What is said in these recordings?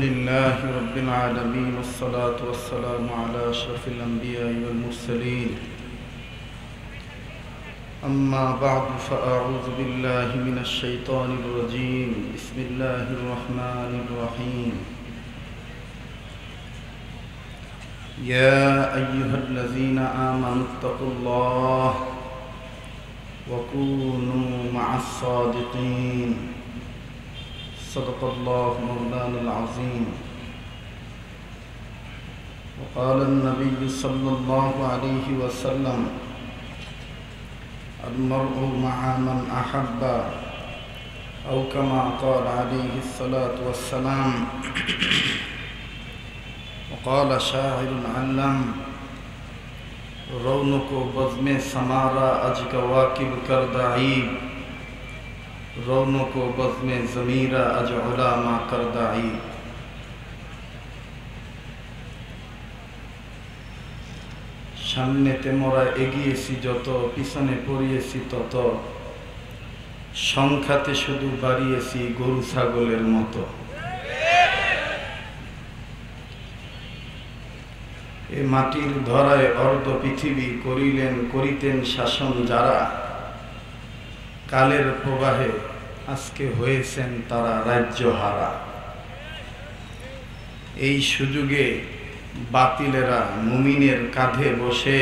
لله رب العالمين والصلاة والسلام على أشرف الأنبياء والمرسلين أما بعد فأعوذ بالله من الشيطان الرجيم بسم الله الرحمن الرحيم يا أيها الذين آمنوا اتقوا الله وكونوا مع الصادقين صدق الله مولانا العظيم وقال النبي صلى الله عليه وسلم المرء مع من أحب أو كما قال عليه الصلاة والسلام وقال شاعر علم रौनक बज़्म Samara अज कवाकिब कर दाईब रौनक बज़्म ज़मीरा अज उलामा कर दाईब। সামনেতে মোরা এগিয়েছি যত পিছনে পড়িয়েছি তত সংখ্যাতে শুধু বাড়িয়েছি গরু ছাগলের মতো। এ মাটির ধরায় অর্ধ পৃথিবী করিতেন শাসন যারা কালের প্রবাহে আজকে হয়েছেন তারা রাজ্যহারা। এই সুযোগে বাতিলেরা মুমিনের কাঁধে বসে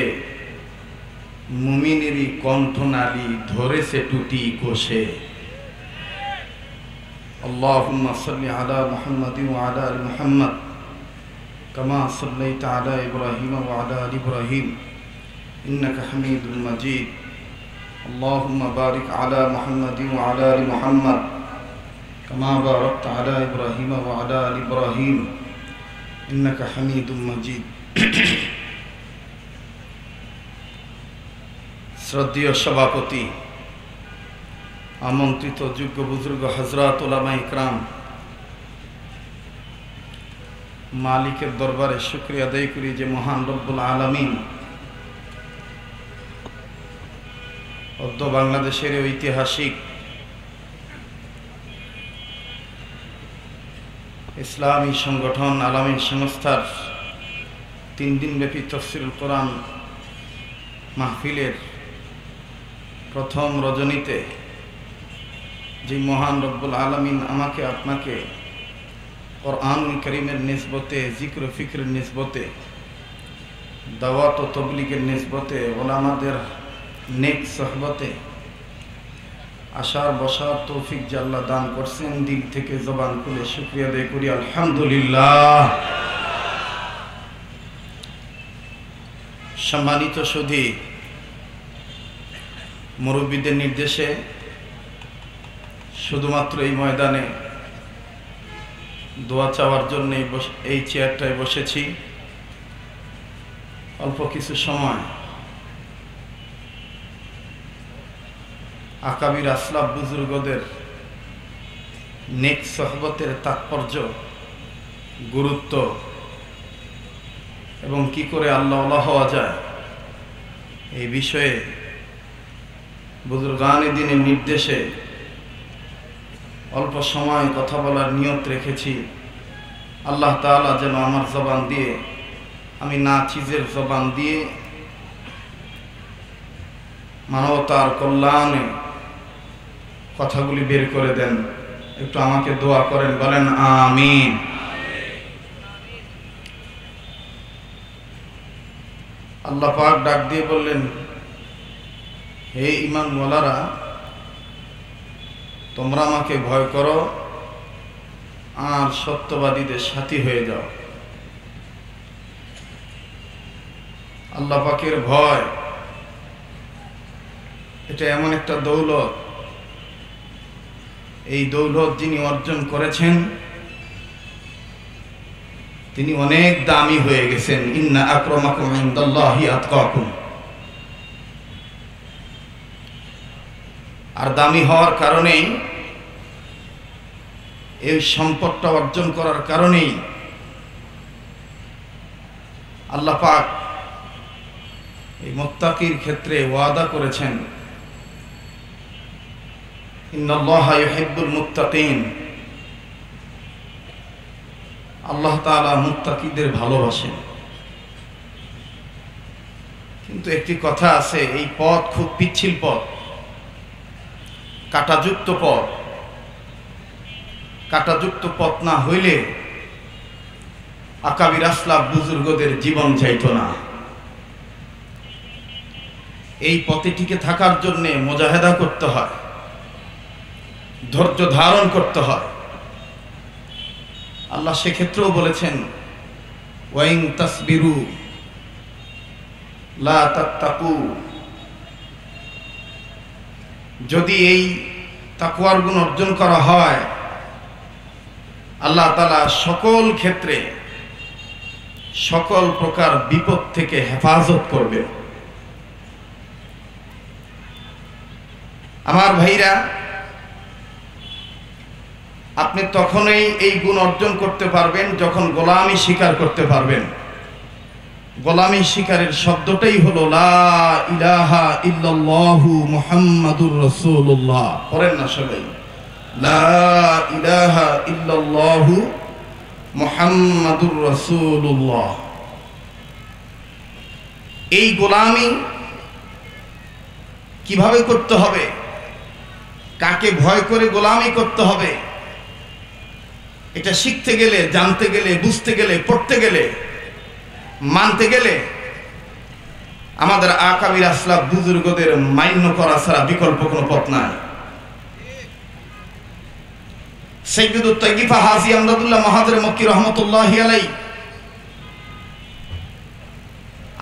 মুমিনেরই কণ্ঠনালী ধরেছে টুটি কষে। আল্লাহুম্মা সাল্লি আলা মুহাম্মাদিন ওয়া আলা আলি মুহাম্মাদ كما صليت على إبراهيم وعلى آل إبراهيم إنك حميد مجيد اللهم بارك على محمد وعلى آل محمد كما باركت على إبراهيم وعلى آل إبراهيم إنك حميد مجيد শ্রদ্ধেয় সভাপতি, আমন্ত্রিত যোগ্য বুজুর্গ হযরত উলামায়ে ইকরাম, মালিকের দরবারে শুকরিয়া আদায় করি যে মহান রব্বুল আলামিন অদ্য বাংলাদেশের ঐতিহাসিক ইসলামী সংগঠন আলামিন সংস্থার 3 দিনব্যাপী তাফসীরুল কোরআন মাহফিলের প্রথম রজনীতে যে মহান রব্বুল আলামিন আমাকে আপনাকে কোরআনুল কারীমের নিসবতে, জিক্র ফিক্রের নিসবতে, দাওয়াত ও তাবলীগের নিসবতে, উলামাদের নেক সোহবতে আসার বসার তৌফিক যে আল্লাহ দান করছেন, দিল থেকে জবান খুলে শুকরিয়া আদায় করি আলহামদুলিল্লাহ। সম্মানিত সুধী, মুরব্বীদের নির্দেশে শুধুমাত্র এই ময়দানে দোয়া চাওয়ার জন্য এই চেয়ারটায় বসেছি। অল্প কিছু সময় আকাবির আসলাফ বুজুর্গদের নেক সোহবতের তাৎপর্য, গুরুত্ব এবং কি করে আল্লাহ হওয়া যায় এই বিষয়ে বুজুর্গানে দ্বীনের নির্দেশে অল্প সময় কথা বলার নিয়ত রেখেছি। আল্লাহ তাআলা যেন আমার জবান দিয়ে, আমি না চিজের জবান দিয়ে মানবতার কল্যাণে কথাগুলি বের করে দেন। একটু আমাকে দোয়া করেন, বলেন আমিন। আল্লাহ পাক ডাক দিয়ে বললেন, হে ঈমানওয়ালারা, তোমরা আমাকে ভয় করো আর সত্যবাদীদের সাথী হয়ে যাও। আল্লাহ পাকের ভয় এটা এমন একটা দৌলত, এই দৌলত যিনি অর্জন করেছেন তিনি অনেক দামি হয়ে গেছেন। ইন্না আকরামাকুম ইনদাল্লাহি আতকাকুম। আর দামি হওয়ার কারণেই, এই সম্পদটা অর্জন করার কারণেই আল্লাহ পাক এই মুত্তাকির ক্ষেত্রে ওয়াদা করেছেন, ইন্নাল্লাহা ইউহিব্বুল মুত্তাকিন। আল্লাহ তাআলা মুত্তাকিদের ভালোবাসেন। কিন্তু একটি কথা আছে, এই পথ খুব পিচ্ছিল পথ, কাঁটাযুক্ত পথ। কাঁটাযুক্ত পথ না হইলে আকাবির আসলাফ বুজুর্গদের জীবন যাইত না। এই পথে টিকে থাকার জন্য মুজাহেদা করতে হয়, ধৈর্য ধারণ করতে হয়। আল্লাহ সেক্ষেত্রেও বলেছেন, ওয়াইন তাসবিরু লা তাত্তাকু, যদি এই তাকওয়ার গুণ অর্জন করা হয় আল্লাহ তাআলা সকল ক্ষেত্রে সকল প্রকার বিপদ থেকে হেফাজত করবেন। আমার ভাইরা, আপনি তখনই এই গুণ অর্জন করতে পারবেন যখন গোলামি স্বীকার করতে পারবেন। গোলামি স্বীকারের শব্দটাই হলো লা ইলাহা ইল্লাল্লাহু মুহাম্মাদুর রাসূলুল্লাহ। পড়েন না সবাই, লা ইলাহা ইল্লাল্লাহু মুহাম্মাদুর রাসূলুল্লাহ। এই গোলামি কিভাবে করতে হবে, কাকে ভয় করে গোলামি করতে হবে, এটা শিখতে গেলে, জানতে গেলে, বুঝতে গেলে, পড়তে গেলে, মানতে গেলে আমাদের আকাবির আসলাফ বুজুর্গদের মান্য করা ছাড়া বিকল্প কোনো পথ নাই। সাইয়্যিদুত তাইয়্যিফা হাজী আমদাদুল্লাহ মাহাদের মক্কি রহমতুল্লাহি আলাইহি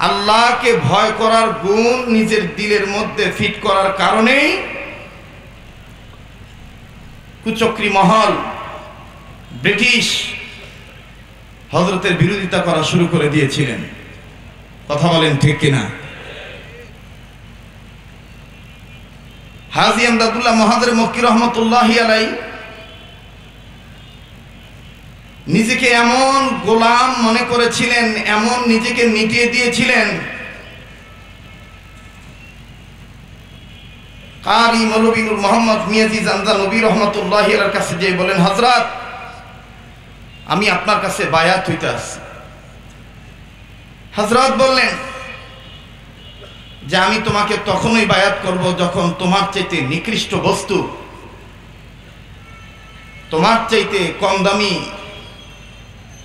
আল্লাহকে ভয় করার গুণ নিজের দিলের মধ্যে ফিট করার কারণেই কুচক্রী মহল, ব্রিটিশ হযরতের বিরোধিতা করা শুরু করে দিয়েছিলেন। কথা বলেন ঠিক কিনা? হাজী আমদাদুল্লাহ মাহাদের মক্কি রহমতুল্লাহি আলাইহি নিজেকে এমন গোলাম মনে করেছিলেন, এমন নিজেকে মিটিয়ে দিয়েছিলেন, কারি মৌলভী নূর মোহাম্মদ মিয়াজি জানজানবী রহমতুল্লাহি আলাইহির কাছে যে বলেন, হযরত আমি আপনার কাছে বায়াত হইতে আসছি। হযরত বললেন যে আমি তোমাকে তখনই বায়াত করব যখন তোমার চাইতে নিকৃষ্ট বস্তু, তোমার চাইতে কম দামি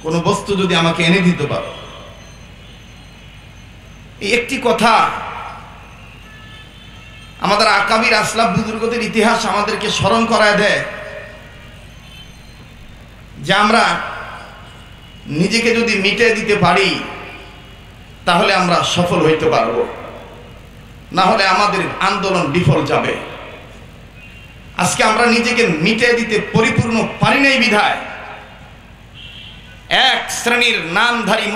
কোন বস্তু যদি আমাকে এনে দিতে পারো। এই একটি কথা আমাদের আকাবির আসলাফ বুজুর্গদের ইতিহাস আমাদেরকে স্মরণ করায় দেয় যে আমরা নিজেকে যদি মিটিয়ে দিতে পারি তাহলে আমরা সফল হইতে পারব, না হলে আমাদের আন্দোলন বিফল যাবে। আজকে আমরা নিজেকে মিটিয়ে দিতে পরিপূর্ণ পারি নাই বিধায় এক শ্রেণীর নামধারী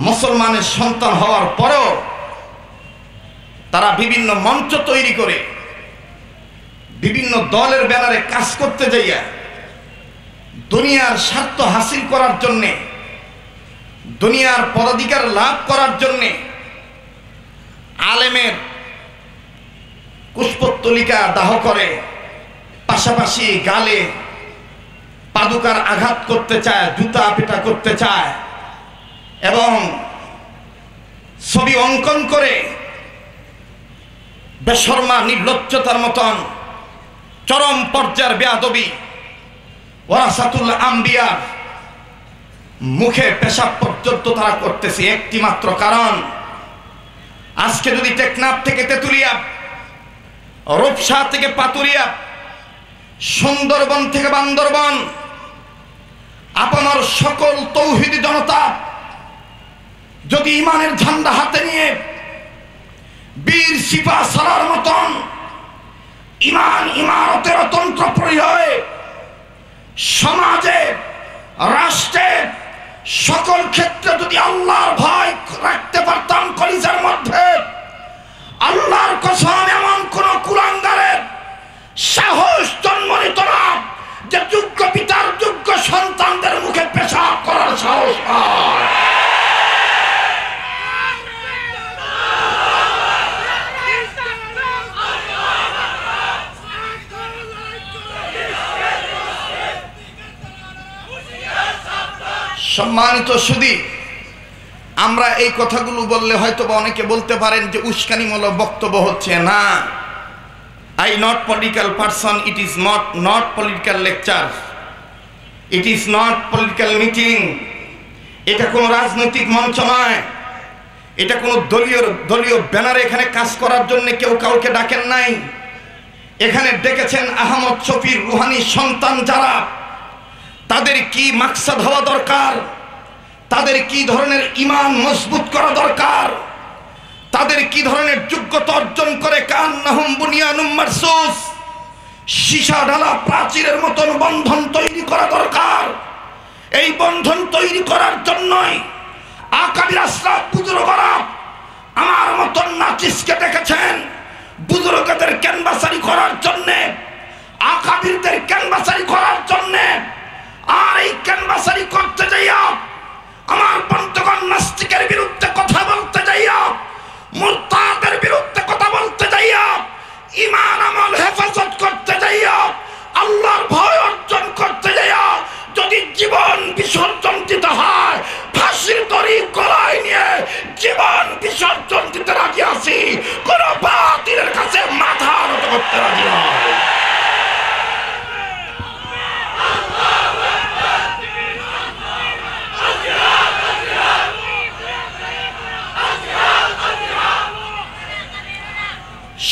মুসলমানের সন্তান হওয়ার পরেও তারা বিভিন্ন মঞ্চ তৈরি করে বিভিন্ন দলের ব্যানারে কাজ করতে যাইয়া দুনিয়ার স্বার্থ হাসিল করার জন্যে, দুনিয়ার পদাধিকার লাভ করার জন্যে আলেমের কুশপুত্তলিকা দাহ করে, পাশাপাশি গালে পাদুকার আঘাত করতে চায়, জুতা পিটা করতে চায় এবং ছবি অঙ্কন করে বেশরমা নির্লজ্জতার মতন চরম পর্যায়ের বেয়াদবি ওয়ারাসাতুল আম্বিয়া মুখে পেশাব পর্যন্ত তারা করতেছে। একটি মাত্র কারণ, আজকে যদি টেকনাফ থেকে তেতুলিয়া, রূপসা থেকে পাতুরিয়া, সুন্দরবন থেকে বান্দরবন আপনার সকল তৌহিদি জনতা যদি ইমানের ঝান্ডা হাতে নিয়ে বীর সিপা সালার মতন ইমান ইমারতের তন্ত্র প্রয়োগে সমাজে, রাষ্ট্রে, সকল ক্ষেত্রে যদি আল্লাহর ভয় রাখতে পারতাম কলিজার মধ্যে, আল্লাহর কসম এমন কোন কুলাঙ্গারের সাহস জন্ম নিত না যে যোগ্য পিতার যোগ্য সন্তানদের মুখে পেশাব করার সাহস হয়। সম্মানিত সুধী, আমরা এই কথাগুলো বললে হয়তো বা অনেকে বলতে পারেন যে উস্কানিমূলক বক্তব্য হচ্ছে। না, I not political person, it is not political lecture, it is not political meeting। এটা কোনো রাজনৈতিক মঞ্চ নয়, এটা কোনো দলীয় ব্যানারে এখানে কাজ করার জন্য কেউ কাউকে ডাকেন নাই। এখানে ডেকেছেন আহমদ শফির রুহানি সন্তান যারা, তাদের কি মাকসাদ হওয়া দরকার, তাদের কি ধরনের ঈমান মজবুত করা দরকার, তাদের কি ধরনের যোগ্যতা অর্জন করে কান্নাহুম বুনিয়ানুম মারসুস, সীসা ঢালা প্রাচীরের মতন বন্ধন তৈরি করা দরকার। এই বন্ধন তৈরি করার জন্যই আকাবির আসরাফ বুজুর্গরা আমার মতন নাচিসকে দেখেছেন বুজুর্গদের ক্যানভাসারি করার জন্যে, আকাবিরদের ক্যানভাসারি করার জন্যে। আর এই ক্যানভাসারি করতে যাইয়া, আমার বন্ধুগণ নাস্তিকের বিরুদ্ধে কথা বলতে যাইয়া, মুরতাদের বিরুদ্ধে কথা বলতে যাইয়া, ঈমান আমল হেফাজত করতে যাইয়া, আল্লাহর ভয় অর্জন করতে যাইয়া যদি জীবন বিসর্জন দিতে হয়, ফাঁসির দড়ি গলায় নিয়ে জীবন বিসর্জন দিতে রাজি আছি, কোন বাতিলের কাছে মাথা নত করতে রাজি নয়।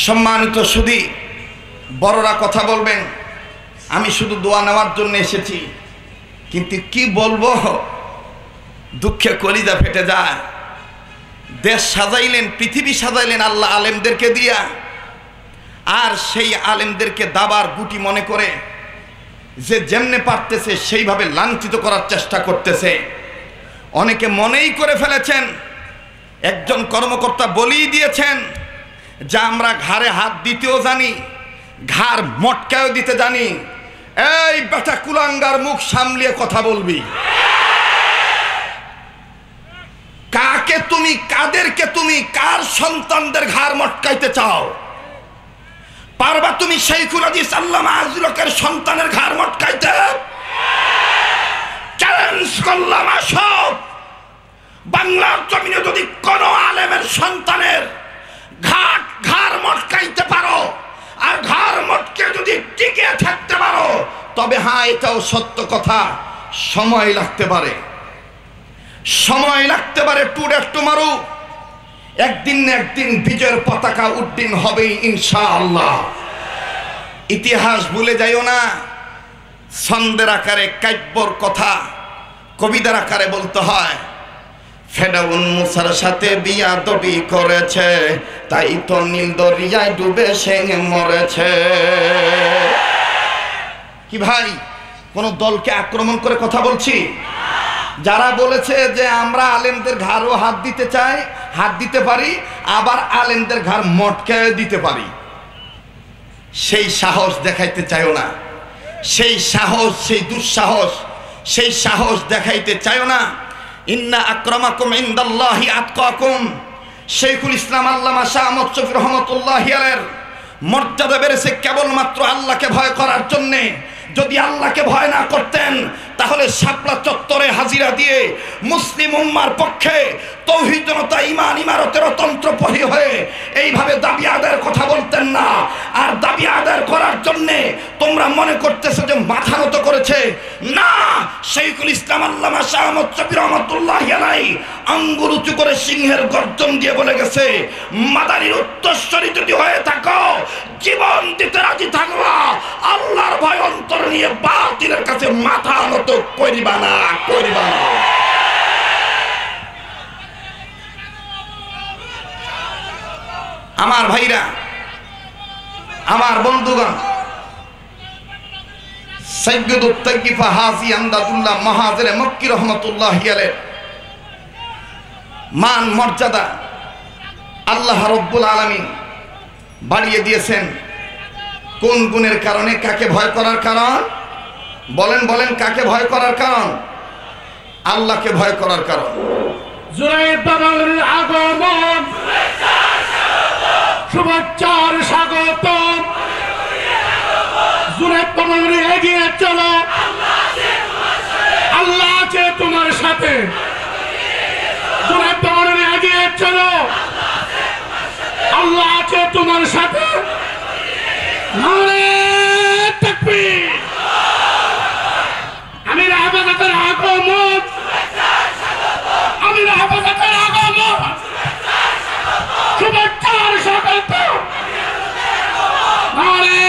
সম্মানিত সুধী, বড়রা কথা বলবেন, আমি শুধু দোয়া নেওয়ার জন্য এসেছি, কিন্তু কি বলবো, দুঃখে কলিজা ফেটে যায়। দেশ সাজাইলেন, পৃথিবী সাজাইলেন আল্লাহ আলেমদেরকে দিয়া, আর সেই আলেমদেরকে দাবার গুটি মনে করে যে যেমনে পারতেছে সেইভাবে লাঞ্ছিত করার চেষ্টা করতেছে। অনেকে মনেই করে ফেলেছেন, একজন কর্মকর্তা বলেই দিয়েছেন যা আমরা ঘাড়ে হাত দিতেও জানি, ঘাড় মটকায়ও দিতে জানি। এই বেটা কুলাঙ্গার, মুখ সামলিয়ে কথা বলবি। কাকে তুমি, কাদেরকে তুমি, কার সন্তানদের ঘাড় মটকাইতে চাও? পারবা তুমি শাইখুল হাদিস আল্লামা আজলকের সন্তানের ঘাড় মটকাইতে? চ্যালেঞ্জ করলাম, আসো বাংলার জমিনে যদি কোন আলেমের সন্তানের ঘাড় মটকাইতে পারো, আর ঘাড় মটকে যদি টিকে থাকতে পারো, তবে হ্যাঁ, এটাও সত্য কথা, সময় লাগতে পারে, সময় লাগতে পারে। টুমারু একদিন না একদিন বিজয়ের পতাকা উড্ডীন হবেই ইনশাআল্লাহ। ইতিহাস ভুলে যাইও না। ছন্দের আকারে কাব্যর কথা কবিতার আকারে বলতে হয়। ফেরাউন মুসার সাথে বিয়াদবি করেছে, তাই তো নীল দরিয়ায় ডুবে সে মরেছে। কি ভাই, কোন দলকে আক্রমণ করে কথা বলছি? যারা বলেছে যে আমরা আলেমদের ঘাড়ও হাত দিতে চাই, হাত দিতে পারি, আবার আলেমদের ঘাড় মটকায় দিতে পারি, সেই সাহস দেখাইতে চাইও না। সেই সাহস, সেই দুঃসাহস, সেই সাহস দেখাইতে চাইও না। ইন্না আকরামাকুম ইনদাল্লাহি আতকাকুম। শাইখুল ইসলাম আল্লামা শাহ আহমদ শফি রহমাতুল্লাহি আলাইহির মর্যাদা বেড়েছে কেবলমাত্র আল্লাহকে ভয় করার জন্যে। যদি আল্লাহকে ভয় না করতেন তাহলে শাপলা চত্বরে হাজিরা দিয়ে মুসলিম উম্মার পক্ষে তৌহিদ জনতা ঈমান ইমারতের তন্ত্রপহী হয়ে এইভাবে দাবি আদায়ের কথা বলতেন না। আর দাবি আদায় করার জন্যে তোমরা মনে করতেছো যে মাথা নত করেছে। না, শাইখুল ইসলাম আল্লামা শাহ আহমদ শফি রহমাতুল্লাহি আলাইহি আঙ্গুল উঁচু করে সিংহের গর্জন দিয়ে বলে গেছে, মাদানীর উত্তরসূরি যদি হয়ে থাকো, জীবন দিতে রাজি থাকবা, আল্লাহর ভয় অন্তর নিয়ে বাতিলের কাছে মাথা নত করিবা না, করিবা না। আমার ভাইরা, আমার বন্ধুগণ, সাইয়্যিদুত তাইয়্যিফা হাজী আমদাদুল্লাহ মাহাজির মক্কি রহমাতুল্লাহি আলাইহি মান মর্যাদা আল্লাহ রাব্বুল আলামিন বাড়িয়ে দিয়েছেন। কোন গুণের কারণে? কাকে ভয় করার কারণ? বলেন বলেন, কাকে ভয় করার কারণ? আল্লাহকে ভয় করার কারণ। আগমন, শুভেচ্ছার স্বাগতম। জুনায়েদ বাংলার এগিয়ে চলো, আল্লাহ আছে তোমার সাথে। সাথে জোরে দৌড়ে এগিয়ে চলো আল্লাহ আছে তোমার সাথে নারে তাকবীর আমির হেফাজতের আগমন আমির হেফাজতের আগমন শুভেচ্ছার স্বাগত নারে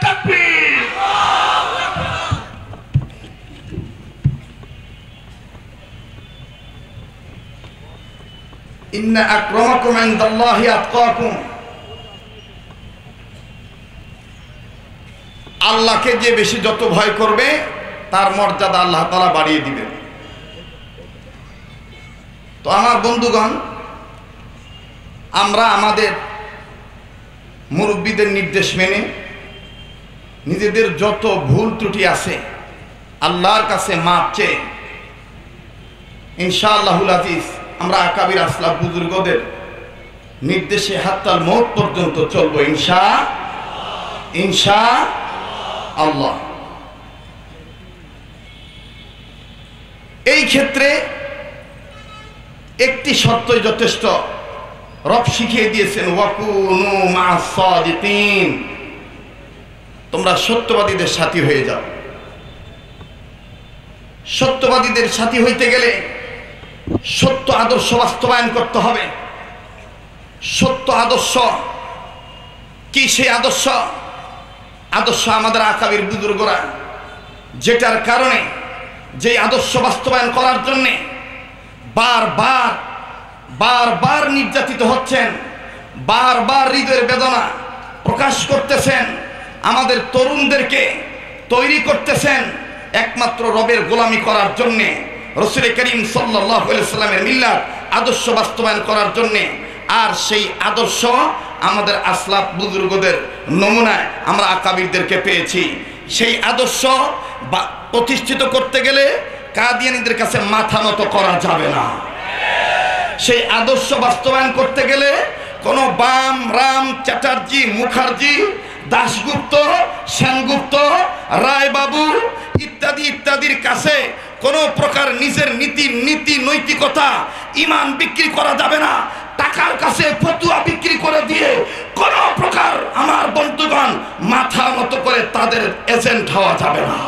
তাকবীর ইন্না আকরামাকুম ইনদাল্লাহি আতকাকুম আল্লাহকে যে বেশি যত ভয় করবে তার মর্যাদা আল্লাহ তাআলা বাড়িয়ে দিবেন। তো আমার বন্ধুগণ, আমরা আমাদের মুরব্বীদের নির্দেশ মেনে নিজেদের যত ভুল ত্রুটি আছে আল্লাহর কাছে মাপ চেয়ে ইনশাআল্লাহুল আজিজ আমরা আকাবির আসলাফ বুজুর্গদের নির্দেশে হাত্তাল মওত পর্যন্ত চলবো ইনশাআল্লাহ। এই ক্ষেত্রে একটি শর্তই যথেষ্ট। রব শিখিয়ে দিয়েছেন ওয়াকুনু মা'আস সাদিকিন, তোমরা সত্যবাদীদের সাথী হয়ে যাও। সত্যবাদীদের সাথী হইতে গেলে সত্য আদর্শ বাস্তবায়ন করতে হবে। সত্য আদর্শ কি? সেই আদর্শ আমাদের আকাবির বুজুর্গরা যেটার কারণে যে আদর্শ বাস্তবায়ন করার জন্য বারবার নির্যাতিত হচ্ছেন, বারবার হৃদয়ের বেদনা প্রকাশ করতেছেন, আমাদের তরুণদেরকে তৈরি করতেছেন একমাত্র রবের গোলামি করার জন্যে, রাসূল করিম সাল্লাল্লাহু আলাইহি ওয়াসাল্লামের মিল্লাত আদর্শ বাস্তবায়ন করার জন্যে। আর সেই আদর্শ আমাদের আসলাফ বুজুর্গদের নমুনায় আমরা আকাবিরদেরকে পেয়েছি। সেই আদর্শ প্রতিষ্ঠিত করতে গেলে কাদিয়ানীদের কাছে মাথা নত করা যাবে না। সেই আদর্শ বাস্তবায়ন করতে গেলে কোনো বাম, রাম, চ্যাটার্জি, মুখার্জি, দাশগুপ্ত, সেনগুপ্ত, রায়বাবু ইত্যাদির কাছে কোনো প্রকার নিজের নীতি নৈতিকতা ইমান বিক্রি করা যাবে না। টাকার কাছে ফতুয়া বিক্রি করে দিয়ে কোনো প্রকার আমার বন্ধুগণ মাথা নত করে তাদের এজেন্ট হওয়া যাবে না।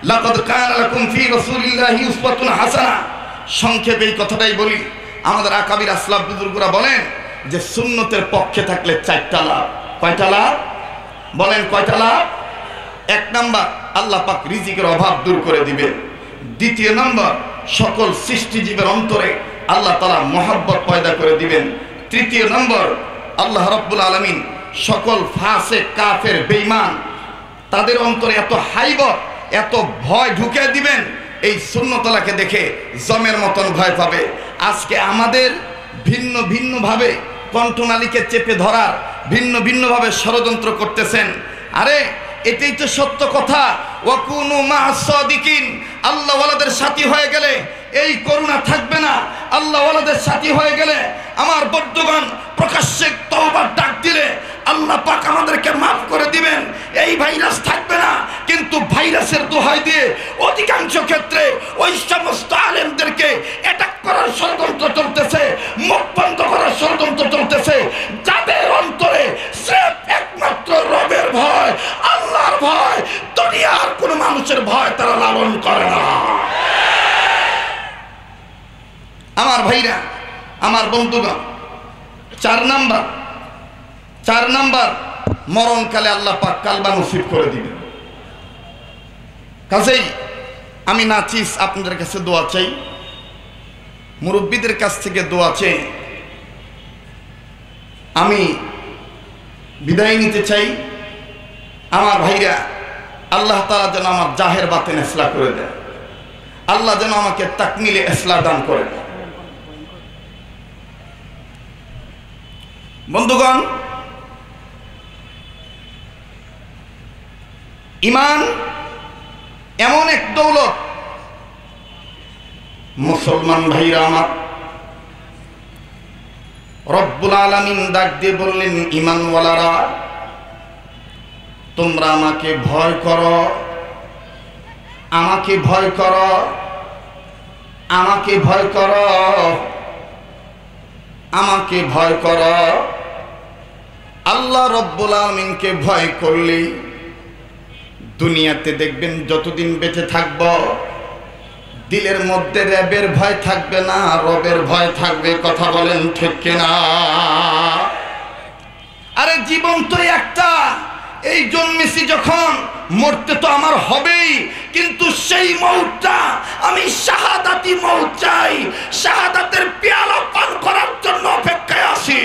লাকাদ কানা লাকুম ফি রাসূলিল্লাহি উসওয়াতুন হাসানাহ। সংক্ষেপে এই কথাটাই বলি। আমাদের আকাবির আসলাফ বুজুর্গরা বলেন যে সুন্নতের পক্ষে থাকলে 4টা লাভ। কয়টা লাভ বলেন? কয়টা লাভ? 1 নাম্বার, আল্লাহ পাক রিজিকের অভাব দূর করে দিবেন। 2 নাম্বার, সকল সৃষ্টিজীবের অন্তরে আল্লাহ তাআলা মহব্বত পয়দা করে দিবেন। 3 নাম্বার, আল্লাহ রাব্বুল আলামিন সকল ফাসিক, কাফের, বেঈমান তাদের অন্তরে এত হাইবত, এত ভয় ঢুকে দিবেন, এই সুন্নতলাকে দেখে জমের মতন ভয় পাবে। আজকে আমাদের ভিন্নভাবে কণ্ঠনালীকে চেপে ধরার ভিন্নভাবে ষড়যন্ত্র করতেছেন। আরে এটাই তো সত্য কথা। ওয়াকুনু মা'আস সাদিকিন, আল্লাহ ওয়ালাদের সাথী হয়ে গেলে এই করুণা থাকবে না। আল্লাহ ওয়ালাদের সাথী হয়ে গেলে আমার বন্ধুগণ প্রকাশ্যে তওবার ডাক দিলে আল্লাহ পাক আমাদেরকে মাফ করে দিবেন। এই ভাইরাস থাকবে না। কিন্তু ভাইরাসের দোহাই দিয়ে অধিকাংশ ক্ষেত্রে ওই সমস্ত আলেমদেরকে অ্যাটাক করার ষড়যন্ত্র চলতেছে, মুখ বন্ধ করার ষড়যন্ত্র চলতেছে, যাদের অন্তরে স্রেফ একমাত্র রবের ভয়, আল্লাহর ভয়, দুনিয়ার কোনো মানুষের ভয় তারা লালন করে না। আমার ভাইরা, আমার বন্ধুগণ, 4 নাম্বার মরণকালে আল্লাহ পাক কালবা নসিব করে দিবেন। কাজেই আমি নাচিস আপনাদের কাছে দোয়া চাই, মুরব্বীদের কাছ থেকে দোয়া চাই। আমি বিদায় নিতে চাই। আমার ভাইরা, আল্লাহ তাআলা যেন আমার জাহের বাতেন ইসলাহ করে দেয়। আল্লাহ যেন আমাকে তাকমিলে ইসলাহ দান করে। বন্ধুগণ, ইমান এমন এক দৌলত, মুসলমান ভাইরা আমার, রব্বুল আলামিন ডাক দিয়ে বললেন, ইমানওয়ালারা তোমরা আমাকে ভয় করো, আমাকে ভয় করো, আমাকে ভয় করো। আল্লাহ রব্বুল আলামিনকে ভয় করলেই দুনিয়াতে দেখবেন যতদিন বেঁচে থাকব দিলের মধ্যে রবের ভয় থাকবে না, রবের ভয় থাকবে। কথা বলেন ঠিক কিনা? আরে জীবন তো একটা, এই জন্মেছি যখন, মরতে তো আমার হবেই, কিন্তু সেই মৌতটা আমি শাহাদাতি মৌত চাই, শাহাদাতের পেয়ালা পান করার জন্য অপেক্ষায় আছি।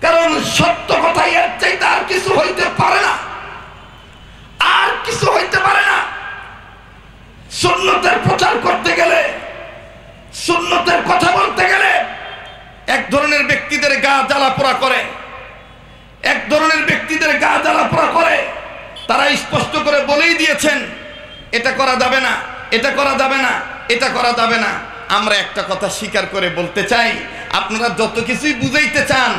কারণ সত্য কথাই এর চাইতে আর কিছু হইতে পারে না, আর কিছু হইতে পারে না। সুন্নতের প্রচার করতে গেলে, সুন্নতের কথা বলতে গেলে এক ধরনের ব্যক্তিদের গা জ্বালা পোড়া করে, এক ধরনের ব্যক্তিদের গা জ্বালা পোড়া করে। তারা স্পষ্ট করে বলেই দিয়েছেন এটা করা যাবে না, এটা করা যাবে না, এটা করা যাবে না। আমরা একটা কথা স্বীকার করে বলতে চাই, আপনারা যত কিছুই বুঝাইতে চান,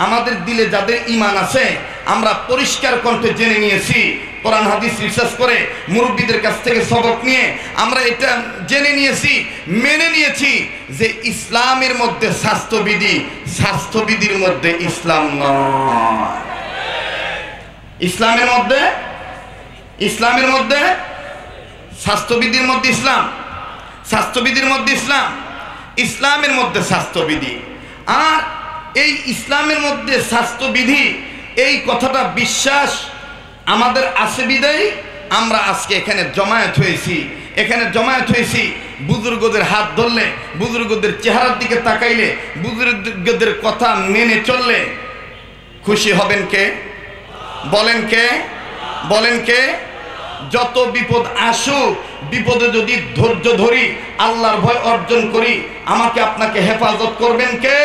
আমাদের দিলে যাদের ঈমান আছে আমরা পরিষ্কার কণ্ঠে জেনে নিয়েছি, কোরআন হাদিস রিসার্চ করে মুরব্বীদের কাছ থেকে সবক নিয়ে আমরা এটা জেনে নিয়েছি, মেনে নিয়েছি যে ইসলামের মধ্যে স্বাস্থ্যবিধি, স্বাস্থ্যবিধির মধ্যে ইসলাম নয়। ইসলামের মধ্যে, ইসলামের মধ্যে স্বাস্থ্যবিধির মধ্যে ইসলাম, স্বাস্থ্যবিধির মধ্যে ইসলাম, ইসলামের মধ্যে স্বাস্থ্যবিধি। আর এই ইসলামের মধ্যে স্বাস্থ্যবিধি, এই কথাটা বিশ্বাস আমাদের আছে বিদায় আমরা আজকে এখানে জমায়েত হয়েছি। এখানে জমায়েত হয়েছি বুজুর্গদের হাত ধরলে, বুজুর্গদের চেহারার দিকে তাকাইলে, বুজুর্গদের কথা মেনে চললে খুশি হবেন কে? বলেন কে? বলেন কে? যত বিপদ আসুক, বিপদে যদি ধৈর্য ধরি, আল্লাহর ভয় অর্জন করি, আমাকে আপনাকে হেফাজত করবেন কে?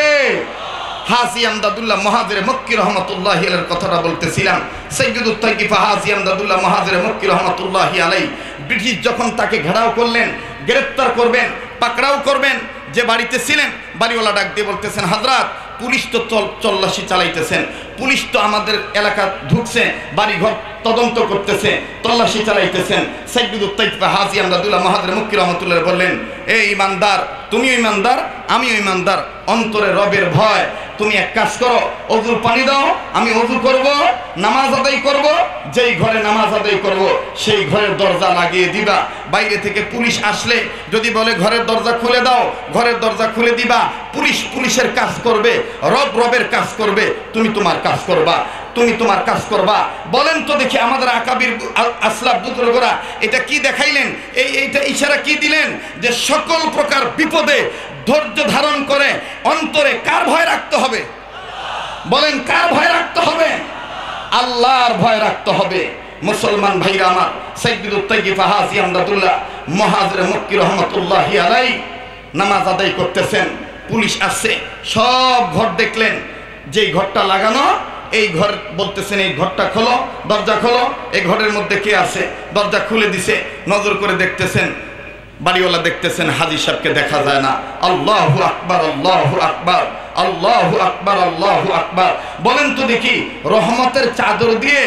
হাজী আমদাদুল্লাহ মুহাজিরে মক্কি রহমাতুল্লাহি আলাইহির কথাটা বলতেছিলাম। সাইয়্যিদুত তাইয়্যিফা হাজী আমদাদুল্লাহ মুহাজিরে মক্কি রহমাতুল্লাহি আলাইহি ব্রিটিশ যখন তাকে ঘেরাও করলেন, গ্রেফতার করবেন, পাকড়াও করবেন, যে বাড়িতে ছিলেন বাড়িওয়ালা ডাক দিয়ে বলতেছেন, হযরত পুলিশ তো তল্লাশি চালাইতেছেন, পুলিশ তো আমাদের এলাকা ঢুকছে, বাড়িঘর তদন্ত করতেছে, তল্লাশি চালাইতেছেন। সাইয়্যিদুত তাইয়্যিফা হাজী আমদাদুল্লাহ মুহাজিরে মক্কি রহমাতুল্লাহ বললেন, এই ইমানদার, তুমিও ইমানদার, আমিও ইমানদার, অন্তরে রবের ভয়। তুমি এক কাজ করো, ওযুর পানি দাও, আমি ওযু করব, নামাজ আদায় করব, যেই ঘরে নামাজ আদায় করব সেই ঘরের দরজা লাগিয়ে দিবা। বাইরে থেকে পুলিশ আসলে যদি বলে ঘরের দরজা খুলে দাও, ঘরের দরজা খুলে দিবা। পুলিশ পুলিশের কাজ করবে, রব রবের কাজ করবে, তুমি তোমার কাজ করবা, তুমি তোমার কাজ করবা। বলেন তো দেখি আমাদের আকাবির আসলাফ বুজুর্গরা এটা কি দেখাইলেন? এইটা ইশারা কি দিলেন? যে সকল প্রকার বিপদে ধৈর্য ধারণ করে অন্তরে কার ভয় রাখতে হবে? বলেন কার ভয় রাখতে হবে? আল্লাহর ভয় রাখতে হবে। মুসলমান ভাইরা আমার, সাইয়্যিদুত তাইয়্যিফা হাজী আমদাদুল্লাহ মুহাজিরে মক্কি রহমাতুল্লাহি আলাইহি নামাজ আদায় করতেছেন, পুলিশ আসছে, সব ঘর দেখলেন, যেই ঘরটা লাগানো এই ঘর বলতেছেন এই ঘরটা খোলো, দরজা খোলো, এই ঘরের মধ্যে কে আছে? দরজা খুলে দিছে, নজর করে দেখতেছেন, বাড়িওয়ালা দেখতেছেন হাজী সাহেবকে দেখা যায় না। আল্লাহু আকবার, আল্লাহু আকবার, আল্লাহু আকবার, আল্লাহু আকবার। বলেন তো দেখি, রহমতের চাদর দিয়ে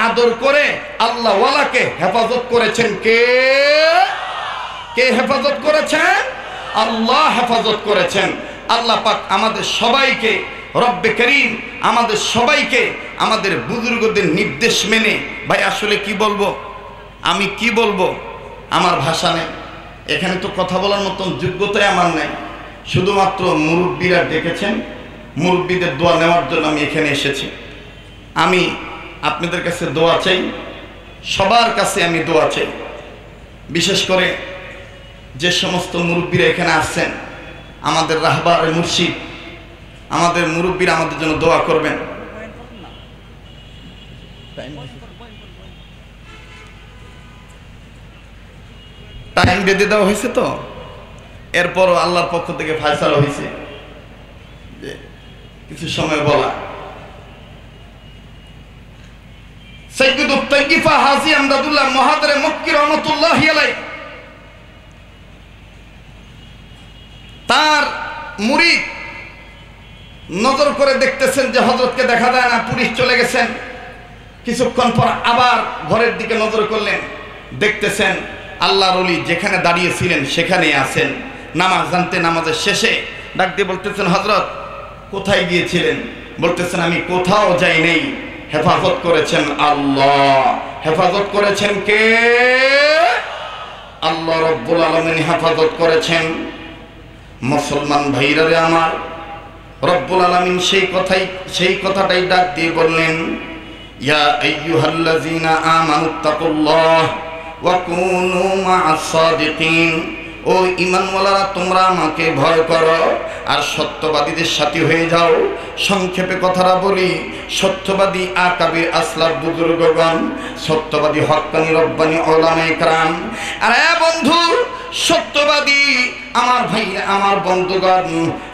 আদর করে আল্লাহ ওয়ালাকে হেফাজত করেছেন কে? কে হেফাজত করেছেন? আল্লাহ হেফাজত করেছেন। আল্লাহ পাক আমাদের সবাইকে, রব্বে করিম আমাদের সবাইকে আমাদের বুজুর্গদের নির্দেশ মেনে, ভাই আসলে কি বলবো, আমি কি বলবো, আমার ভাষা নেই, এখানে তো কথা বলার মতন যোগ্যতাই আমার নেই। শুধুমাত্র মুরব্বীরা ডেকেছেন, মুরব্বীদের দোয়া নেওয়ার জন্য আমি এখানে এসেছি। আমি আপনাদের কাছে দোয়া চাই, সবার কাছে আমি দোয়া চাই। বিশেষ করে যে সমস্ত মুরব্বীরা এখানে আসছেন, আমাদের রাহবার মুর্শিদ, আমাদের মুরব্বীরা আমাদের জন্য দোয়া করবেন। টাইম বেঁধে দেওয়া হয়েছে তো, এরপরও আল্লাহর পক্ষ থেকে ফয়সালা হয়েছে যে কিছু সময় বলা। সাইয়্যিদুত তাইয়্যিফা হাজী আমদাদুল্লাহ মুহাজিরে মক্কি রহমাতুল্লাহি আলাইহি তার মুরিদ নজর করে দেখতেছেন যে হযরতকে দেখা যায় না, পুলিশ চলে গেছেন। কিছুক্ষণ পর আবার ঘরের দিকে নজর করলেন, দেখতেছেন আল্লাহর ওলি যেখানে দাঁড়িয়েছিলেন সেখানেই আছেন। নামাজ জানতে নামাজের শেষে ডাক দিয়ে বলতেছেন, হযরত কোথায় গিয়েছিলেন? বলতেছেন, আমি কোথাও যাই নাই, হেফাজত করেছেন আল্লাহ। হেফাজত করেছেন কে? আল্লাহ রব্বুল আলামিন হেফাজত করেছেন। মুসলমান ভাইরা রে আমার, রব্বুল আলামিন সেই কথাটাই ডাক দিয়ে বললেন, ইয়া আইয়ুহাল্লাযীনা আমানুত্তাকুল্লাহ ওয়া কুনু মা'আস সাদিকিন। ও ঈমানওয়ালারা, তোমরা আমাকে ভয় করো আর সত্যবাদীদের সাথী হয়ে যাও। সংক্ষেপে কথাটা বলি, সত্যবাদী আকাবির আসলাফ বুজুর্গগণ, সত্যবাদী হক্কানি রব্বানি উলামায়ে কেরাম। আরে বন্ধু, সত্যবাদী আমার ভাই, আমার বন্ধুগণ,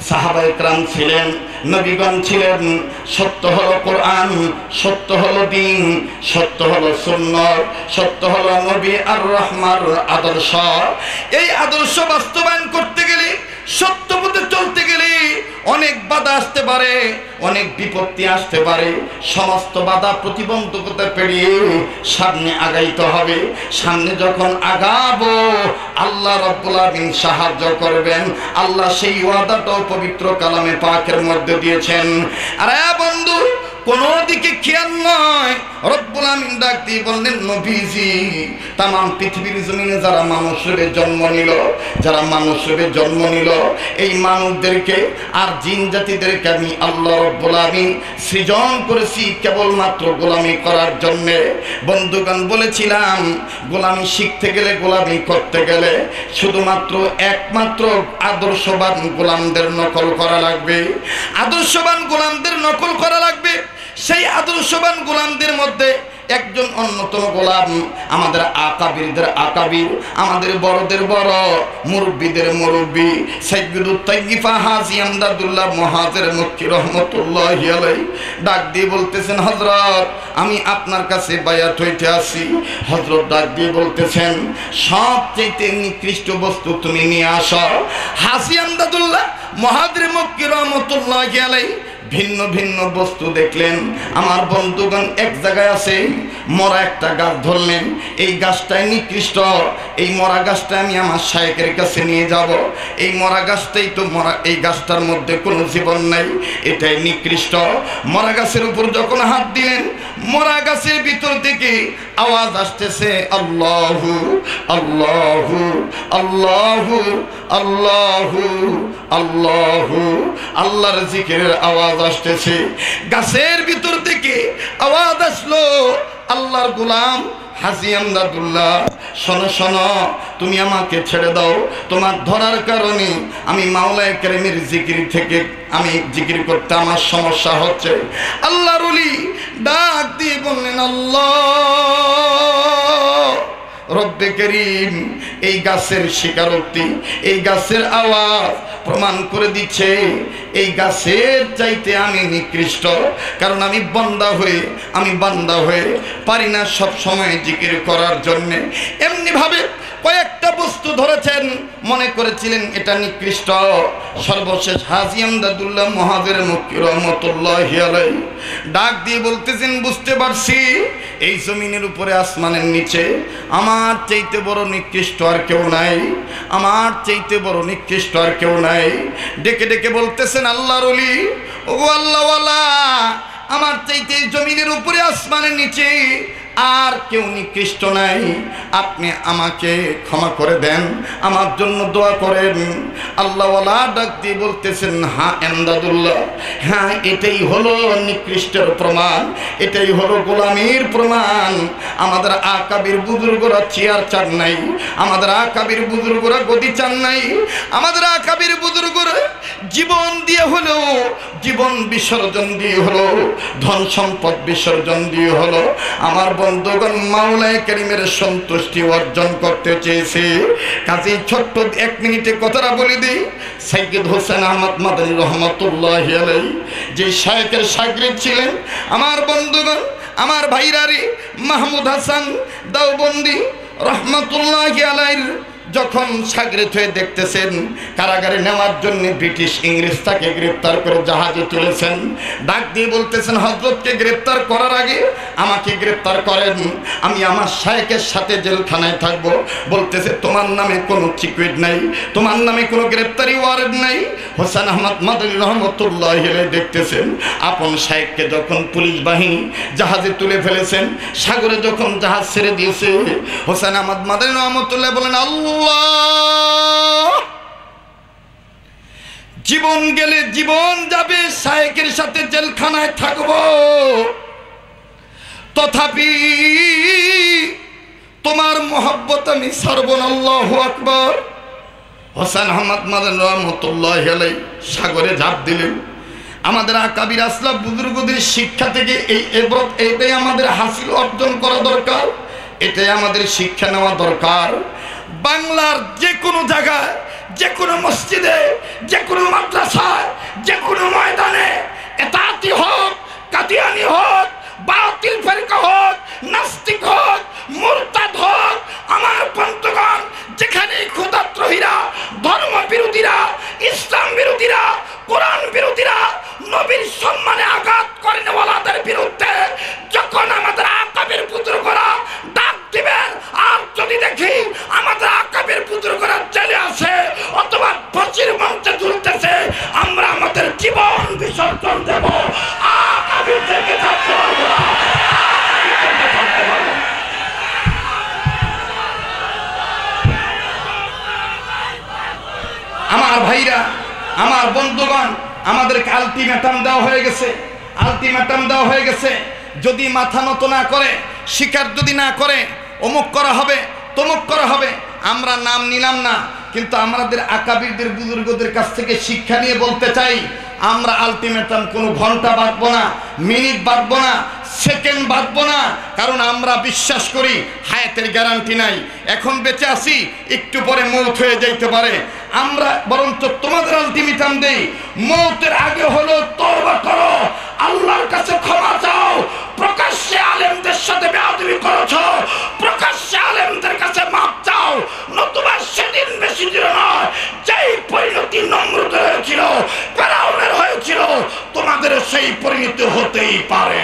সাহাবায়ে কেরাম ছিলেন, নবীগণ ছিলেন। সত্য হলো কোরআন, সত্য হলো দ্বীন, সত্য হলো সুন্নাত, সত্য হলো নবী আর রহমার আদর্শ। এই আদর্শ বাস্তবায়ন করতে গেলে, সত্য পথে চলতে গেলে অনেক বাধা আসতে পারে, অনেক বিপত্তি আসতে পারে। সমস্ত বাধা প্রতিবন্ধকতা পেরিয়ে সামনে আগাইতে হবে। সামনে যখন আগাবো, আল্লাহ রাব্বুল আলামিন সাহায্য করবেন। আল্লাহ সেই ওয়াদাটাও পবিত্র কালামে পাকের মধ্যে দিয়েছেন। আরে বন্ধু, কোন দিকে খেয়াল নয়, রব্বুল আমিন ডাক দিয়ে বললেন, নবীজি তামাম পৃথিবীর জমিনে যারা মানুষের জন্ম নিল, যারা মানুষের জন্ম নিল, এই মানুষদেরকে আর জিন জাতিদেরকে আমি আল্লাহ রব্বুল আমিন সৃজন করেছি কেবলমাত্র গোলামি করার জন্যে। বন্ধুগণ, বলেছিলাম গোলামি শিখতে গেলে, গোলামি করতে গেলে শুধুমাত্র একমাত্র আদর্শবান গোলামদের নকল করা লাগবে। আদর্শবান গোলামদের নকল করা লাগবে। সেই আদর্শবান গোলামদের মধ্যে একজন অন্যতম গোলাম আমাদের আকাবিরদের আকাবির, আমাদের বড়দের বড়, মুরব্বীদের মুরব্বী সাইয়্যিদুত তাইয়্যিফা হাজী আমদাদুল্লাহ মুহাজির মক্কি রহমাতুল্লাহি আলাইহি ডাক দিয়ে বলতেছেন, হযরত আমি আপনার কাছে বায়াত হইতে আসি। হযরত ডাক দিয়ে বলতেছেন, সবচেয়ে নিকৃষ্ট বস্তু তুমি নিয়ে আসো। হাজী আমদাদুল্লাহ মুহাজির মক্কি রহমাতুল্লাহি আলাইহি ভিন্ন ভিন্ন বস্তু দেখলেন। আমার বন্ধুগণ, এক জায়গায় আছে মরা একটা গাছ ধরলেন, এই গাছটাই নিকৃষ্ট, এই মরা গাছটা আমি আমার শায়েখের কাছে নিয়ে যাব। এই মরা গাছটাই তো মরা, এই গাছটার মধ্যে কোনো জীবন নাই, এটাই নিকৃষ্ট। মরা গাছের উপর যখন হাত দিলেন, মরা গাছের ভিতর থেকে আওয়াজ আসতেছে, আল্লাহু আল্লাহু আল্লাহু আল্লাহু আল্লাহু, আল্লাহর জিকিরের আওয়াজ আসতেছে। গাছের ভিতর থেকে আওয়াজ আসলো, আল্লাহর গোলাম হাজী আমদাদুল্লাহ, শোনো শোনো, তুমি আমাকে ছেড়ে দাও। তোমার ধরার কারণে আমি মাওলায়ে কেরামের জিকির থেকে আমি জিকির করতে আমার সমস্যা হচ্ছে। আল্লাহর ওলি ডাক দিয়ে বললেন, আল্লাহ রব্বে করিম, এই গাছের স্বীকারোক্তি, এই গাছের আওয়াজ প্রমাণ করে দিচ্ছে এই গাছের চাইতে আমি নিকৃষ্ট। কারণ আমি বান্দা হয়ে পারি না সব সময় জিকির করার জন্য। এমনি ভাবে কয়েকটা বস্তু ধরেছেন, মনে করেছিলেন এটা নিকৃষ্ট। সর্বশেষ হাজী আমদাদুল্লাহ মুহাজির মক্কি রহমাতুল্লাহি আলাইহি ডাক দিয়ে বলতেছেন, বুঝতে পারছি এই জমিনের উপরে আসমানের নিচে আমার চাইতে বড় নিকৃষ্ট আর কেউ নাই, আমার চাইতে বড় নিকৃষ্ট আর কেউ নাই। ডেকে ডেকে বলতেছেন, আল্লাহর ওলি, ওগো আল্লাহওয়ালা, আমার চাইতে জমিনের উপরে আসমানের নিচে আর কেউ নিকৃষ্ট নাই, আপনি আমাকে ক্ষমা করে দেন, আমার জন্য দোয়া করেন। আল্লাহওয়ালা ডাক দিয়ে বলতেছেন, হ্যাঁ আমদাদুল্লাহ, হ্যাঁ এটাই হলো নিকৃষ্টের প্রমাণ, এটাই হলো গোলামির প্রমাণ। আমাদের আকাবির বুজুর্গরা চেয়ার চান নাই, আমাদের আকাবির বুজুর্গরা গদি চান নাই, আমাদের আকাবির বুজুর্গরা জীবন দিয়ে হলো, জীবন বিসর্জন দিয়ে হলো, ধন সম্পদ বিসর্জন দিয়ে হলো আমার বন্ধুগণ মাওলায়ে কেরিমের সন্তুষ্টি অর্জন করতে চেয়েছে। কাজে ছোট্ট 1 মিনিটে কথাটা বলে দিই। সাইয়্যিদ হোসেন আহমদ মাদানী রহমাতুল্লাহি আলাইহি যে শায়েখের শাগরিদ ছিলেন, আমার বন্ধুগণ, আমার ভাইরারি মাহমুদ হাসান দেওবন্দি রহমাতুল্লাহি আলাইহির যখন সাগরিত হয়ে দেখতেছেন কারাগারে নেওয়ার জন্য ব্রিটিশ ইংরেজ তাকে গ্রেপ্তার করে জাহাজে তুলেছেন, ডাক দিয়ে বলতেছেন, হযরতকে গ্রেপ্তার করার আগে আমাকে গ্রেপ্তার করেন, আমি আমার শায়েখের সাথে জেলখানায় থাকবো। বলতেছে, তোমার নামে কোনো সিক্রেট নাই, তোমার নামে কোনো গ্রেপ্তারি ওয়ারেন্ট নাই। হোসেন আহমদ মাদানী রহমতুল্লাহি আলাইহি দেখতেছেন আপন শায়েখকে যখন পুলিশ বাহিনী জাহাজে তুলে ফেলেছেন, সাগরে যখন জাহাজ ছেড়ে দিয়েছে, হোসেন আহমদ মাদানী রহমতুল্লাহ বলেন, আল্লাহ, জীবন গেলে জীবন যাবে, শায়েখের সাথে জেলখানায় থাকবো, তথাপি তোমার মহব্বত আমি ছাড়ব না। আল্লাহু আকবার। হোসেন আহমদ মাদানী রহমতুল্লাহি আলাইহি সাগরে ঝাঁপ দিলেন। আমাদের আকাবির আসলাফ বুজুর্গদের শিক্ষা থেকে এই ইবরত, এটাই আমাদের হাসিল অর্জন করা দরকার, এটাই আমাদের শিক্ষা নেওয়া দরকার। বাংলার যে কোনো জায়গায়, যে কোনো মসজিদে, যে কোনো মাদ্রাসায়, যে কোনো ময়দানে, এতাতি হোক, কাদিয়ানি হোক, বাতিল ফেরকা হোক, নাস্তিক হোক, মুরতাদ হোক, আমার বন্ধুগণ, যেখানে ক্ষুধাদ্রোহীরা, ধর্ম বিরোধীরা, ইসলাম বিরোধীরা, কোরআন বিরোধীরা, নবীর সম্মানে আঘাত করে নেওয়ালাদের বিরুদ্ধে যখন আমাদের আকাবের বুজুর্গরা ডাক দিবেন, আর যদি দেখি আমাদের আকাবের বুজুর্গরা জেলে আছে অথবা ফাঁসির মঞ্চে ঝুলতেছে, আমরা আমাদের জীবন বিসর্জন দেব, আকাবিরদেরকে ছাড়তে পারবো না। আমার ভাইরা, আমার বন্ধুগণ, আমাদেরকে আলটিমেটাম দেওয়া হয়ে গেছে, আলটিমেটাম দেওয়া হয়ে গেছে। যদি মাথা নত না করে, স্বীকার যদি না করে, অমুক করা হবে, তমুক করা হবে। আমরা নাম নিলাম না, কিন্তু আমাদের আকাবিরদের বুজুর্গদের কাছ থেকে শিক্ষা নিয়ে বলতে চাই, আমরা আলটিমেটাম কোনো ঘন্টা বাঁধবো না, মিনিট বাঁধবো না, সেকেন্ড বাঁধবো না, কারণ আমরা বিশ্বাস করি হায়াতের গ্যারান্টি নাই। এখন বেঁচে আছি, একটু পরে মৌত হয়ে যাইতে পারে। আমরা বরঞ্চ তোমাদের আলটিমেটাম দেই, মৌতের আগে হলো তওবা করো, আল্লাহর কাছে ক্ষমা চাও। প্রকাশ্যে আলেমদের সাথে বেয়াদবি করেছো, প্রকাশ্যে আলেমদের কাছে মাপ চাও, নতুবা সেদিন বেশি দিন নয় যেই পরিণতি নমরুদের হয়েছিল, ফেরাউনের হয়েছিল, তোমাদের সেই পরিণতি হতেই পারে।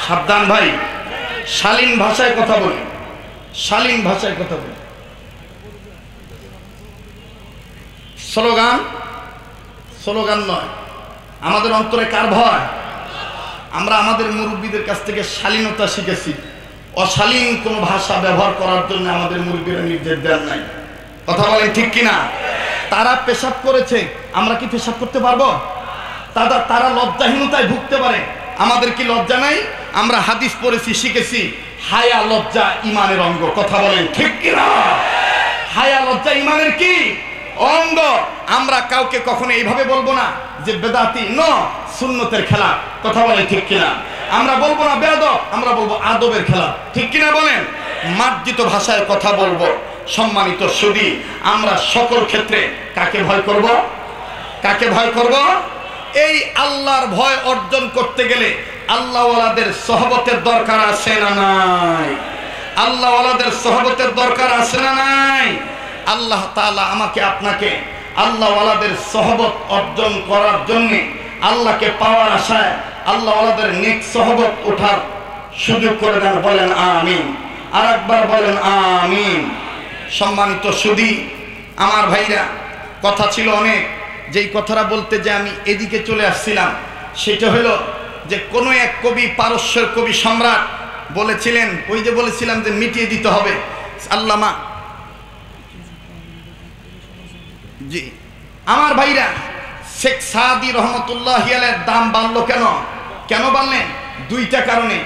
সাবধান ভাই, শালীন ভাষায় কথা বলি, শালীন ভাষায় কথা বলি। স্লোগান, স্লোগান নয়। আমাদের অন্তরে কার ভয়? আমরা আমাদের মুরব্বীদের কাছ থেকে শালীনতা শিখেছি। অশালীন কোনো ভাষা ব্যবহার করার জন্য আমাদের মুরব্বীরা নির্দেশ দেন নাই। কথা বলেন ঠিক কিনা? তারা পেশাব করেছে, আমরা কি পেশাব করতে পারবো? তারা লজ্জাহীনতায় ভুগতে পারে, আমাদের কি লজ্জা নাই? আমরা হাদিস পড়েছি, শিখেছি, হায়া লজ্জা ইমানের অঙ্গ। কথা বলেন ঠিক কিনা? হায়া লজ্জা ইমানের কি অঙ্গ। আমরা কাউকে কখনো এইভাবে বলবো না যে বেদাতি, ন সুন্নতের খেলা। কথা বলেন ঠিক কিনা? আমরা বলবো না বেয়াদব, আমরা বলবো আদবের খেলা। ঠিক কিনা বলেন? মার্জিত ভাষায় কথা বলবো। সম্মানিত সুধী, আমরা সকল ক্ষেত্রে কাকে ভয় করব? কাকে ভয় করব? এই আল্লাহর ভয় অর্জন করতে গেলে আল্লাহওয়ালাদের সহবতের দরকার আছে না নাই? আল্লাহওয়ালাদের সহবতের দরকার আছে না নাই? আল্লাহ তাআলা আমাকে আপনাকে আল্লাহওয়ালাদের সহবত অর্জন করার জন্য, আল্লাহকে পাওয়ার আশায় আল্লাহওয়ালাদের নেক সহবত ওঠার সুযোগ করে দেন। বলেন আমিন। আর একবার বলেন আমিন। সম্মানিত সুধী, আমার ভাইরা, কথা ছিল অনেক। যেই কথাটা বলতে যে আমি এদিকে চলে আসছিলাম, সেটা হলো যে কোনো এক কবি, পারস্যের কবি সম্রাট বলেছিলেন, ওই যে বলেছিলাম যে মিটিয়ে দিতে হবে। আল্লামা জি, আমার ভাইরা, শেখ সাদি রহমতুল্লাহি আলাইহির দাম বাড়লো কেন? কেন বাড়লেন? দুইটা কারণে।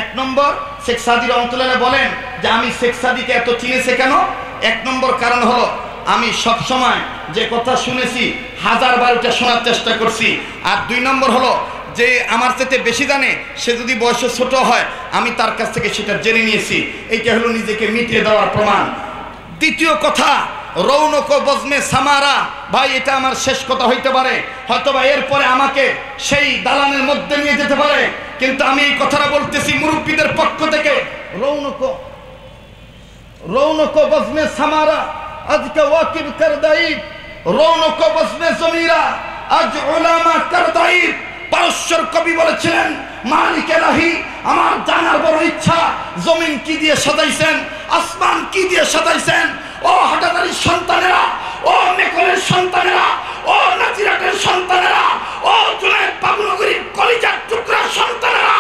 এক নম্বর, শেখ সাদি রহমতুল্লাহ বলেন যে আমি শেখ সাদিকে এত চিনেছে কেন? এক নম্বর কারণ হলো আমি সব সময় যে কথা শুনেছি 1000-12টা শোনার চেষ্টা করছি। আর দুই নম্বর হলো যে আমার চাইতে বেশি জানে, সে যদি বয়সে ছোট হয়, আমি তার কাছ থেকে সেটা জেনে নিয়েছি। এইটা হলো নিজেকে মিটিয়ে দেওয়ার প্রমাণ। দ্বিতীয় কথা, রৌনক বজমে সামারা ভাই এটা আমার শেষ কথা হইতে পারে, হয়তোবা এরপরে আমাকে সেই দালানের মধ্যে নিয়ে যেতে পারে, কিন্তু আমি এই কথাটা বলতেছি মুরব্বীদের পক্ষ থেকে। রৌনকো বজনে সামারা আজকে ওয়াকিব করদাইব, রৌনকো বজনে জমিরা আজ উলামা করদাইব। পারস্যর কবি বলেছিলেন, মালিক এলাহি আমার জানার বড় ইচ্ছা, জমিন কি দিয়ে সাজাইছেন, আসমান কি দিয়ে সাজাইছেন। ও হাটাদারির সন্তানেরা, ও মেকলের সন্তানেরা, ও নাজিরাটের সন্তানেরা, ও জুনায়েদ বাবুনগরীর কলিজার টুকরা সন্তানেরা,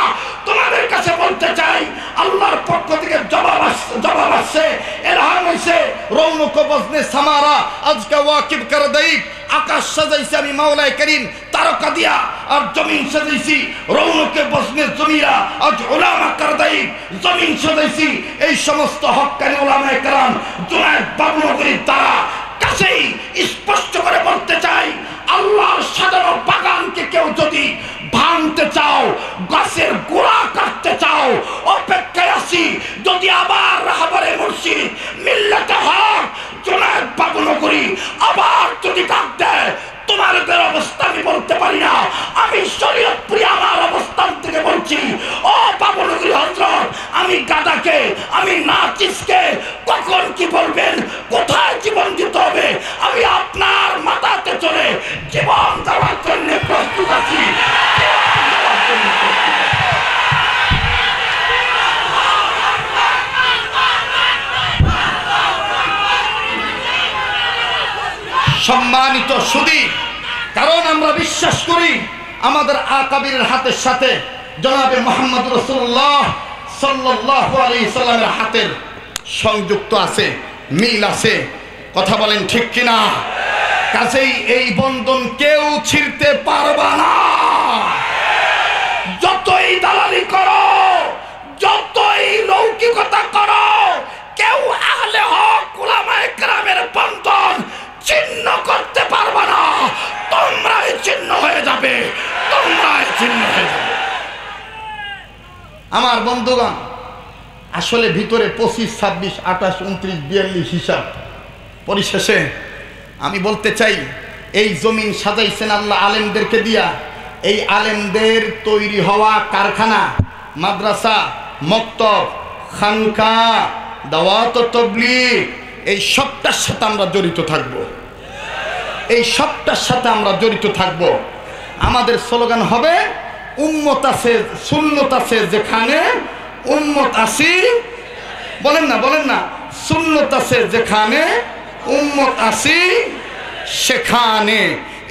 তোমাদের কাছে বলতে চাই আল্লাহর পক্ষ থেকে জবাব আসছে, এলহাম হইছে। রৌনক বজনে সামারা আজকে ওয়াকিব করদাইব, আকাশ সাজাইছি আমি মাওলায়ে করিম তারকা দিয়া, আর জমিন সাজাইছি রৌনকে বজনে জমিরা আজ উলামা করদাইব, জমিন সাজাইছি এই সমস্ত হক্কানি উলামায়ে কেরাম জুনায়েদ বাবুনগরীর দ্বারা। কাছেই স্পষ্ট করে বলতে চাই, আল্লাহর সাজানো বাগানকে কেউ যদি ভাঙতে চাও, গাছের গোড়া কাটতে চাও, অপেক্ষায় আছি। যদি আবার রাহবারে মুর্শিদ মিল্লাতে হক জুনায়েদ বাবুনগরী আবার যদি ডাক দেয়, তোমাদের অবস্থা আমি বলতে পারি না, আমি শরীয়তপুরি আমার অবস্থান থেকে বলছি। ও বাবুনগরী হযরত, আমি গাদাকে, আমি নাচিসকে কখন কি বলবেন, কোথায় জীবন দিতে হবে, আমি আপনার মাথাতে চলে জীবন দেওয়ার জন্য প্রস্তুত আছি। সম্মানিত সুধী, কারণ আমরা বিশ্বাস করি আমাদের আকাবিরের হাতের সাথে জনাবে মুহাম্মদ রাসূলুল্লাহ সাল্লাল্লাহু আলাইহি সাল্লামের হাতের সংযুক্ত আছে, মিল আছে। কথা বলেন ঠিক কিনা? কাজেই এই বন্ধন কেউ ছিঁড়তে পারবে না। যতই দালালি করো, যতই লৌকিকতা করো, কেউ আহলে হক উলামায়ে কেরামের বন্ধন ছিন্ন করতে পারবে না। তোমরাই ছিন্ন হয়ে যাবে, তোমরাই ছিন্ন হয়ে যাবে। আমার বন্ধুগণ, আসলে ভিতরে 25, 26, 28, 29, 42 হিসাব। পরিশেষে আমি বলতে চাই, এই জমিন সাজাইছেন আল্লাহ আলেমদেরকে দিয়া। এই আলেমদের তৈরি হওয়া কারখানা, মাদ্রাসা, মক্তব, খানকা, দাওয়াত ও তাবলীগ, এই সবটার সাথে আমরা জড়িত থাকব। এই সবটার সাথে আমরা জড়িত থাকব। আমাদের স্লোগান হবে, উম্মত আছে সুন্নত আছে যেখানে, উম্মত আছি, বলেন না, বলেন না, সুন্নত আছে যেখানে, উম্মত আছি সেখানে।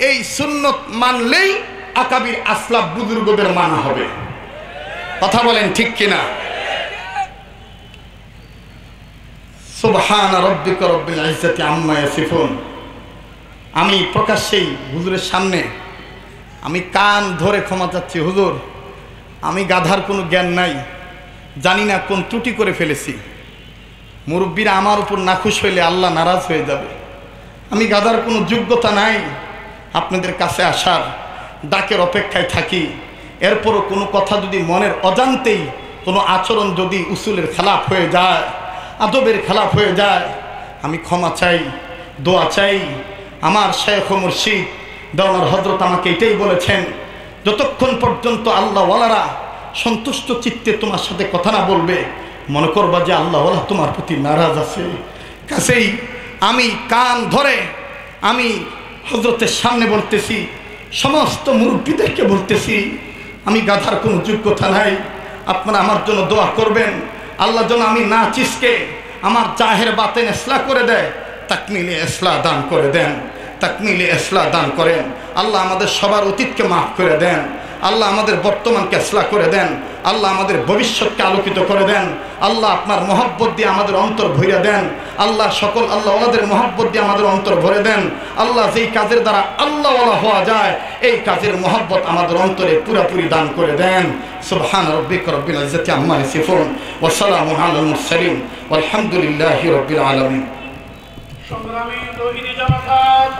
এই সুন্নত মানলেই আকাবির আসলাফ বুজুর্গদের মানা হবে। কথা বলেন ঠিক কিনা? সুবহান রাব্বিকা রব্বিল ইজ্জাতি আম্মা ইয়াসিফুন। আমি প্রকাশ্যেই হুজুরের সামনে আমি কান ধরে ক্ষমা চাচ্ছি। হুজুর, আমি গাধার কোনো জ্ঞান নাই, জানি না কোন ত্রুটি করে ফেলেছি। মুরব্বীরা আমার উপর নাখুশ হইলে আল্লাহ নারাজ হয়ে যাবে। আমি গাধার কোনো যোগ্যতা নাই আপনাদের কাছে আসার, ডাকের অপেক্ষায় থাকি। এরপরও কোনো কথা যদি মনের অজান্তেই কোনো আচরণ যদি উসুলের খেলাফ হয়ে যায়, আদবের খেলাফ হয়ে যায়, আমি ক্ষমা চাই, দোয়া চাই। আমার শায়খ ও মুর্শিদ দেওয়ানার হযরত আমাকে এটাই বলেছেন, যতক্ষণ পর্যন্ত আল্লাহওয়ালারা সন্তুষ্ট চিত্তে তোমার সাথে কথা না বলবে, মনে করবা যে আল্লাহওয়ালা তোমার প্রতি নারাজ আছে। কাছেই আমি কান ধরে আমি হযরতের সামনে বলতেছি, সমস্ত মুরব্বীদেরকে বলতেছি, আমি গাধার কোনো যোগ্যতা নাই, আপনারা আমার জন্য দোয়া করবেন। আল্লাহ যেন আমি নাচিসকে আমার জাহের বাতেন ইসলাহ করে দেয়, তাকমিলে ইসলাহ দান করে দেন, তাকমিলে ইসলাহ দান করেন। আল্লাহ আমাদের সবার অতীতকে মাফ করে দেন, আল্লাহ আমাদের বর্তমানকে ইসলাহ করে দেন, আল্লাহ আমাদের ভবিষ্যৎকে আলোকিত করে দেন। আল্লাহ আপনার মহব্বত দিয়ে আমাদের অন্তর ভরে দেন। আল্লাহ সকল আল্লাহওয়ালাদের মহব্বত দিয়ে আমাদের অন্তর ভরে দেন। আল্লাহ যেই কাজের দ্বারা আল্লাহওয়ালা হওয়া যায়, এই কাজের মহব্বত আমাদের অন্তরে পুরাপুরি দান করে দেন। সুবহান রাব্বিকা রব্বিল ইজ্জাতি আম্মা ইয়াসিফুন ওয়া সালামুন আলাল মুরসালিন ওয়ালহামদুলিল্লাহি রাব্বিল আলামিন। সংগ্রামী তৌহিদি জামাত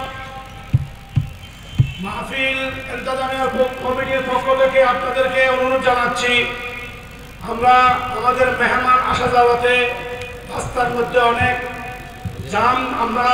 মাহফিল ইন্তেজামিয়া কমিটির পক্ষ থেকে আপনাদেরকে অনুরোধ জানাচ্ছি, আমরা আমাদের মেহমান আসা যাওয়াতে রাস্তার মধ্যে অনেক জাম আমরা